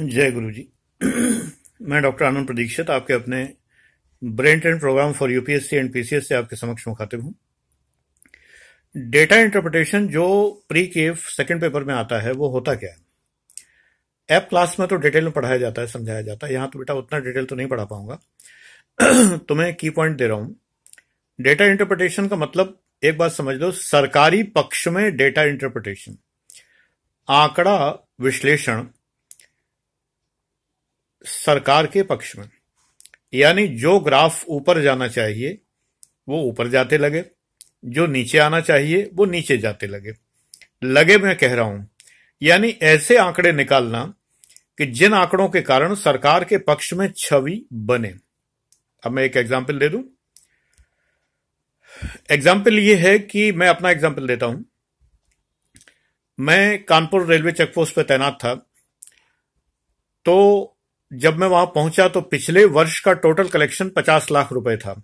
जय गुरु जी। मैं डॉक्टर आनंद प्रदीक्षित आपके अपने brain train programme for UPSC and PCS से आपके समक्ष मुखातिब हूं। डेटा इंटरप्रिटेशन जो प्री केफ सेकंड पेपर में आता है वो होता क्या है? ऐप क्लास में तो डिटेल में पढ़ाया जाता है, समझाया जाता है। यहां तो बेटा उतना डिटेल तो नहीं पढ़ा पाऊंगा। तुम्हें की पॉइंट दे रहा हूं। डेटा इंटरप्रिटेशन का मतलब एक बात समझ लो, सरकारी पक्ष में डेटा इंटरप्रिटेशन, आंकड़ा विश्लेषण सरकार के पक्ष में, यानी जो ग्राफ ऊपर जाना चाहिए वो ऊपर जाते लगे, जो नीचे आना चाहिए वो नीचे जाते लगे मैं कह रहा हूं, यानी ऐसे आंकड़े निकालना कि जिन आंकड़ों के कारण सरकार के पक्ष में छवि बने। अब मैं एक एग्जाम्पल दे दूं। एग्जाम्पल ये है कि मैं अपना एग्जाम्पल देता हूं। मैं कानपुर रेलवे चेकपोस्ट पर तैनात था, तो जब मैं वहां पहुंचा तो पिछले वर्ष का टोटल कलेक्शन 50 लाख रुपए था।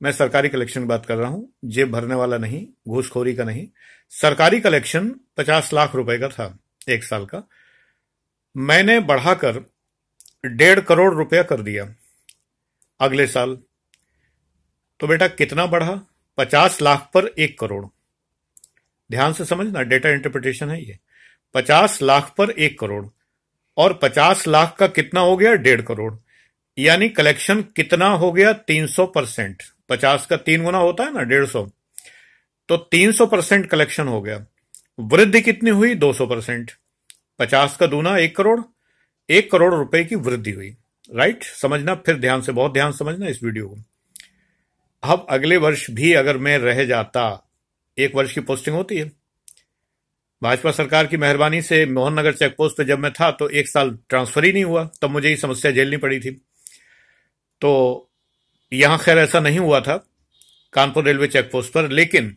मैं सरकारी कलेक्शन की बात कर रहा हूं, जेब भरने वाला नहीं, घूसखोरी का नहीं। सरकारी कलेक्शन 50 लाख रुपए का था एक साल का। मैंने बढ़ाकर 1.5 करोड़ रुपया कर दिया अगले साल। तो बेटा कितना बढ़ा? 50 लाख पर 1 करोड़। ध्यान से समझना, डेटा इंटरप्रिटेशन है ये। 50 लाख पर 1 करोड़, और 50 लाख का कितना हो गया? 1.5 करोड़। यानी कलेक्शन कितना हो गया? 300%। 50 का 3 गुना होता है ना, 150। तो 300% कलेक्शन हो गया। वृद्धि कितनी हुई? 200%। 50 का दूना 1 करोड़, 1 करोड़ रुपए की वृद्धि हुई। राइट? समझना फिर ध्यान से, बहुत ध्यान समझना इस वीडियो को। अब अगले वर्ष भी अगर मैं रह जाता, 1 वर्ष की पोस्टिंग होती है, भाजपा सरकार की मेहरबानी से मोहन नगर चेकपोस्ट पे जब मैं था तो 1 साल ट्रांसफर ही नहीं हुआ, तब मुझे ये समस्या झेलनी पड़ी थी। तो यहां खैर ऐसा नहीं हुआ था कानपुर रेलवे चेकपोस्ट पर, लेकिन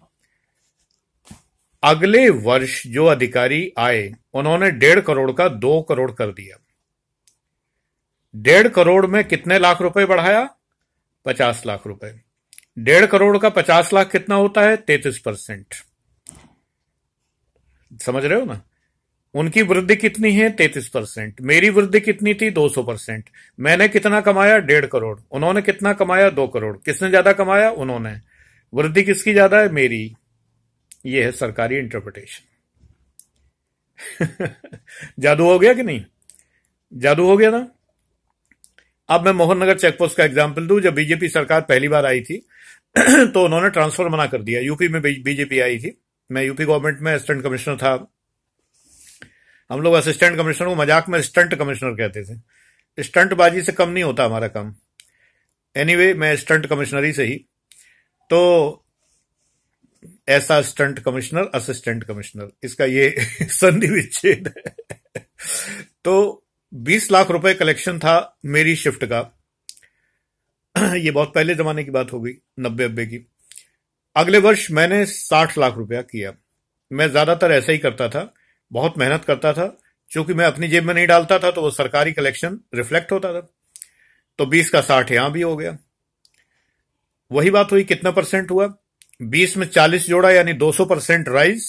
अगले वर्ष जो अधिकारी आए उन्होंने 1.5 करोड़ का 2 करोड़ कर दिया। 1.5 करोड़ में कितने लाख रुपए बढ़ाया? 50 लाख रुपए। 1.5 करोड़ का 50 लाख कितना होता है? 33%। समझ रहे हो ना? उनकी वृद्धि कितनी है? 33%। मेरी वृद्धि कितनी थी? 200%। मैंने कितना कमाया? 1.5 करोड़। उन्होंने कितना कमाया? 2 करोड़। किसने ज्यादा कमाया? उन्होंने। वृद्धि किसकी ज्यादा है? मेरी। यह है सरकारी इंटरप्रिटेशन। जादू हो गया कि नहीं? जादू हो गया ना? अब मैं मोहन नगर चेकपोस्ट का एग्जाम्पल दूं। जब बीजेपी सरकार पहली बार आई थी तो उन्होंने ट्रांसफर मना कर दिया। यूपी में बीजेपी आई थी, मैं यूपी गवर्नमेंट में असिस्टेंट कमिश्नर था। हम लोग असिस्टेंट कमिश्नर को मजाक में स्टंट कमिश्नर कहते थे। स्टंटबाजी से कम नहीं होता हमारा काम। एनीवे, मैं स्टंट कमिश्नरी से ही, तो ऐसा स्टंट कमिश्नर, असिस्टेंट कमिश्नर, इसका ये संधि विच्छेद है। तो 20 लाख रुपए कलेक्शन था मेरी शिफ्ट का। ये बहुत पहले जमाने की बात हो गई, 90 की। अगले वर्ष मैंने 60 लाख रुपया किया। मैं ज्यादातर ऐसा ही करता था, बहुत मेहनत करता था। चूंकि मैं अपनी जेब में नहीं डालता था तो वो सरकारी कलेक्शन रिफ्लेक्ट होता था। तो 20 का 60 यहां भी हो गया। वही बात हुई, कितना परसेंट हुआ? 20 में 40 जोड़ा, यानी 200% राइज।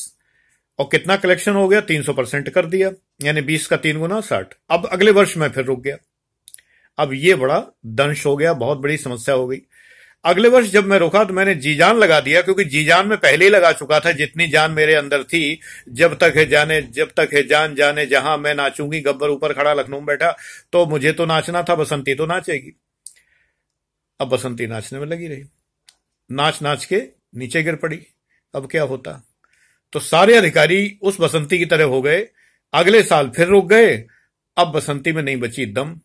और कितना कलेक्शन हो गया? 300% कर दिया, यानी 20 का 3 गुना 60। अब अगले वर्ष मैं फिर रुक गया। अब ये बड़ा दंश हो गया, बहुत बड़ी समस्या हो गई। अगले वर्ष जब मैं रुका तो मैंने जी जान लगा दिया, क्योंकि जी जान में पहले ही लगा चुका था, जितनी जान मेरे अंदर थी। जब तक है जान जाने जहां मैं नाचूंगी, गब्बर ऊपर खड़ा लखनऊ में बैठा। तो मुझे तो नाचना था, बसंती तो नाचेगी। अब बसंती नाचने में लगी रही, नाच नाच के नीचे गिर पड़ी। अब क्या होता? तो सारे अधिकारी उस बसंती की तरह हो गए। अगले साल फिर रुक गए। अब बसंती में नहीं बची दम।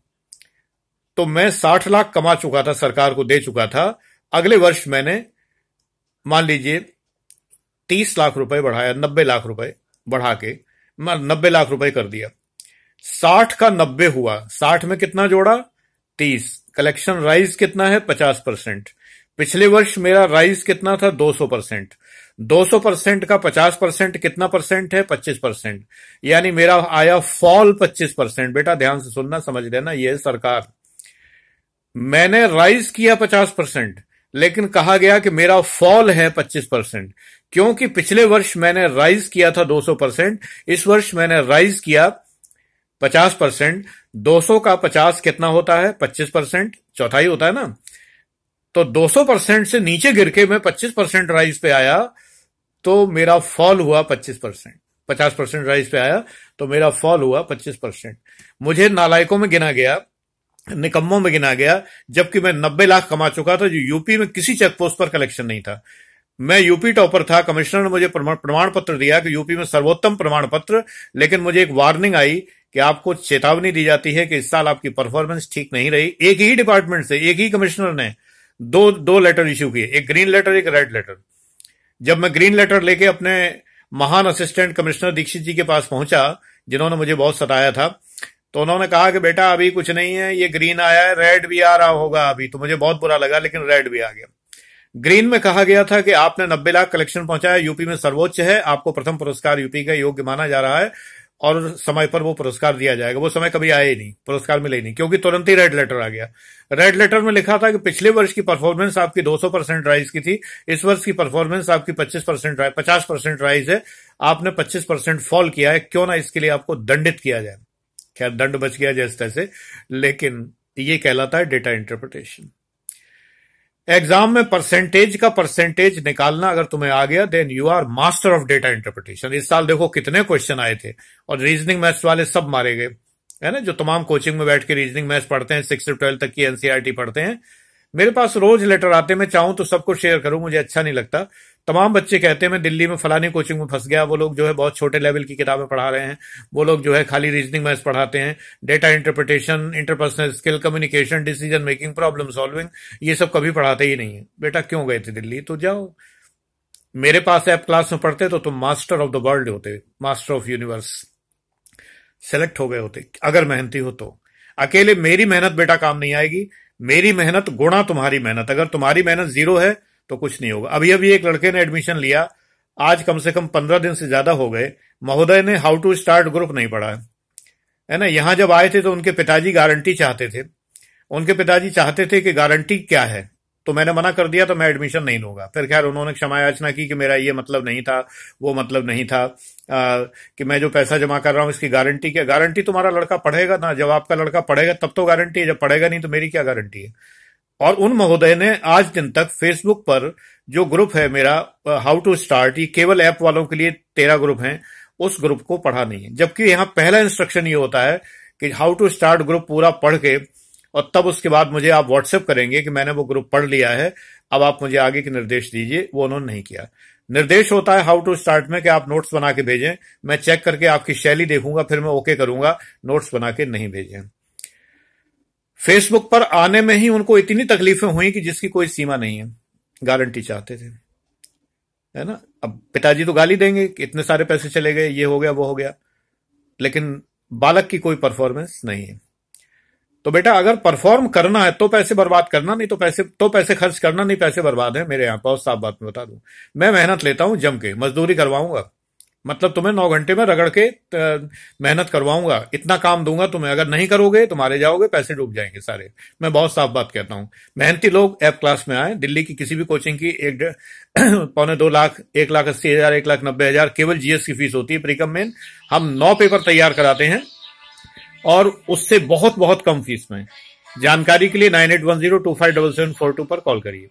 तो मैं 60 लाख कमा चुका था, सरकार को दे चुका था। अगले वर्ष मैंने मान लीजिए 30 लाख रुपए बढ़ाया, 90 लाख रुपए बढ़ा के मैं 90 लाख रुपए कर दिया। 60 का 90 हुआ, 60 में कितना जोड़ा? 30। कलेक्शन राइज कितना है? 50%। पिछले वर्ष मेरा राइज कितना था? 200%। 200% का 50% कितना परसेंट है? 25%। यानी मेरा आया फॉल 25%। बेटा ध्यान से सुनना, समझ लेना, यह है सरकार। मैंने राइज किया 50%, लेकिन कहा गया कि मेरा फॉल है 25%, क्योंकि पिछले वर्ष मैंने राइज किया था 200%, इस वर्ष मैंने राइज किया 50%, 200 का 50 कितना होता है? 25%, चौथाई होता है ना। तो 200% से नीचे गिर के मैं 25% राइज पे आया तो मेरा फॉल हुआ 25%। 50% राइज पे आया तो मेरा फॉल हुआ 25%। मुझे नालायकों में गिना गया, निकम्मों में गिना गया, जबकि मैं 90 लाख कमा चुका था, जो यूपी में किसी चेक पोस्ट पर कलेक्शन नहीं था। मैं यूपी टॉपर था। कमिश्नर ने मुझे प्रमाण पत्र दिया कि यूपी में सर्वोत्तम प्रमाण पत्र, लेकिन मुझे एक वार्निंग आई कि आपको चेतावनी दी जाती है कि इस साल आपकी परफॉर्मेंस ठीक नहीं रही। एक ही डिपार्टमेंट से एक ही कमिश्नर ने दो लेटर इश्यू किए, एक ग्रीन लेटर, एक रेड लेटर। जब मैं ग्रीन लेटर लेके अपने महान असिस्टेंट कमिश्नर दीक्षित जी के पास पहुंचा, जिन्होंने मुझे बहुत सताया था, तो उन्होंने कहा कि बेटा अभी कुछ नहीं है, ये ग्रीन आया है, रेड भी आ रहा होगा अभी। तो मुझे बहुत बुरा लगा, लेकिन रेड भी आ गया। ग्रीन में कहा गया था कि आपने 90 लाख कलेक्शन पहुंचाया, यूपी में सर्वोच्च है, आपको प्रथम पुरस्कार यूपी का योग्य माना जा रहा है और समय पर वो पुरस्कार दिया जाएगा। वो समय कभी आया ही नहीं, पुरस्कार मिले ही नहीं, क्योंकि तुरंत ही रेड लेटर आ गया। रेड लेटर में लिखा था कि पिछले वर्ष की परफॉर्मेंस आपकी 200% राइज की थी, इस वर्ष की परफॉर्मेंस आपकी 50% राइज है, आपने 25% फॉल किया है, क्यों ना इसके लिए आपको दंडित किया जाए। खैर दंड बच गया जैसे तैसे, लेकिन ये कहलाता है डेटा इंटरप्रिटेशन। एग्जाम में परसेंटेज निकालना अगर तुम्हें आ गया, then you are master of data interpretation. इस साल देखो कितने क्वेश्चन आए थे, और रीजनिंग मैथ्स वाले सब मारे गए, है ना। जो तमाम कोचिंग में बैठ के रीजनिंग मैथ्स पढ़ते हैं, 6 से 12 तक की एनसीईआरटी पढ़ते हैं, मेरे पास रोज लेटर आते हैं। मैं चाहूं तो सबको शेयर करूं, मुझे अच्छा नहीं लगता। तमाम बच्चे कहते हैं मैं दिल्ली में फलानी कोचिंग में फंस गया, वो लोग जो है बहुत छोटे लेवल की किताबें पढ़ा रहे हैं, वो लोग जो है खाली रीजनिंग मैथ्स पढ़ाते हैं, data interpretation, interpersonal skill, communication, decision making, problem solving, ये सब कभी पढ़ाते ही नहीं है। बेटा क्यों गए थे दिल्ली? तो जाओ मेरे पास ऐप क्लास में पढ़ते तो तुम मास्टर ऑफ द वर्ल्ड होते, मास्टर ऑफ यूनिवर्स सेलेक्ट हो गए होते, अगर मेहनती हो तो। अकेले मेरी मेहनत बेटा काम नहीं आएगी, मेरी मेहनत गुणा तुम्हारी मेहनत। अगर तुम्हारी मेहनत 0 है तो कुछ नहीं होगा। अभी अभी एक लड़के ने एडमिशन लिया, आज कम से कम 15 दिन से ज्यादा हो गए, महोदय ने हाउ टू स्टार्ट ग्रुप नहीं पढ़ा है ना। यहां जब आए थे तो उनके पिताजी गारंटी चाहते थे, उनके पिताजी चाहते थे कि गारंटी क्या है, तो मैंने मना कर दिया, तो मैं एडमिशन नहीं लूंगा। फिर खैर उन्होंने क्षमा याचना की कि मेरा ये मतलब नहीं था, वो मतलब नहीं था, कि मैं जो पैसा जमा कर रहा हूं इसकी गारंटी क्या? गारंटी तुम्हारा लड़का पढ़ेगा ना, जब आपका लड़का पढ़ेगा तब तो गारंटी है, जब पढ़ेगा नहीं तो मेरी क्या गारंटी है। और उन महोदय ने आज दिन तक फेसबुक पर जो ग्रुप है मेरा हाउ टू स्टार्ट, ये केवल ऐप वालों के लिए 13 ग्रुप हैं, उस ग्रुप को पढ़ा नहीं है। जबकि यहां पहला इंस्ट्रक्शन ये होता है कि हाउ टू स्टार्ट ग्रुप पूरा पढ़ के, और तब उसके बाद मुझे आप व्हाट्सएप करेंगे कि मैंने वो ग्रुप पढ़ लिया है, अब आप मुझे आगे के निर्देश दीजिए। वो उन्होंने नहीं किया। निर्देश होता है हाउ टू स्टार्ट में कि आप नोट्स बना के भेजें, मैं चेक करके आपकी शैली देखूंगा, फिर मैं ओके करूंगा, नोट्स बना के नहीं भेजें। फेसबुक पर आने में ही उनको इतनी तकलीफें हुई कि जिसकी कोई सीमा नहीं है, गारंटी चाहते थे, है ना। अब पिताजी तो गाली देंगे कि इतने सारे पैसे चले गए, ये हो गया वो हो गया, लेकिन बालक की कोई परफॉर्मेंस नहीं है। तो बेटा अगर परफॉर्म करना है तो पैसे बर्बाद करना, नहीं तो पैसे खर्च करना, नहीं पैसे बर्बाद है मेरे यहां। बहुत साफ बात में बता दूं, मैं मेहनत लेता हूं, जम के मजदूरी करवाऊंगा, मतलब तुम्हें 9 घंटे में रगड़ के मेहनत करवाऊंगा, इतना काम दूंगा तुम्हें। अगर नहीं करोगे तो मारे जाओगे, पैसे डूब जाएंगे सारे। मैं बहुत साफ बात कहता हूं। मेहनती लोग ऐप क्लास में आए, दिल्ली की किसी भी कोचिंग की 1.25 लाख, 1,80,000, 1,90,000 केवल जीएस की फीस होती है प्रीकम मेन। हम 9 पेपर तैयार कराते हैं और उससे बहुत बहुत कम फीस में। जानकारी के लिए 9810257742 पर कॉल करिए।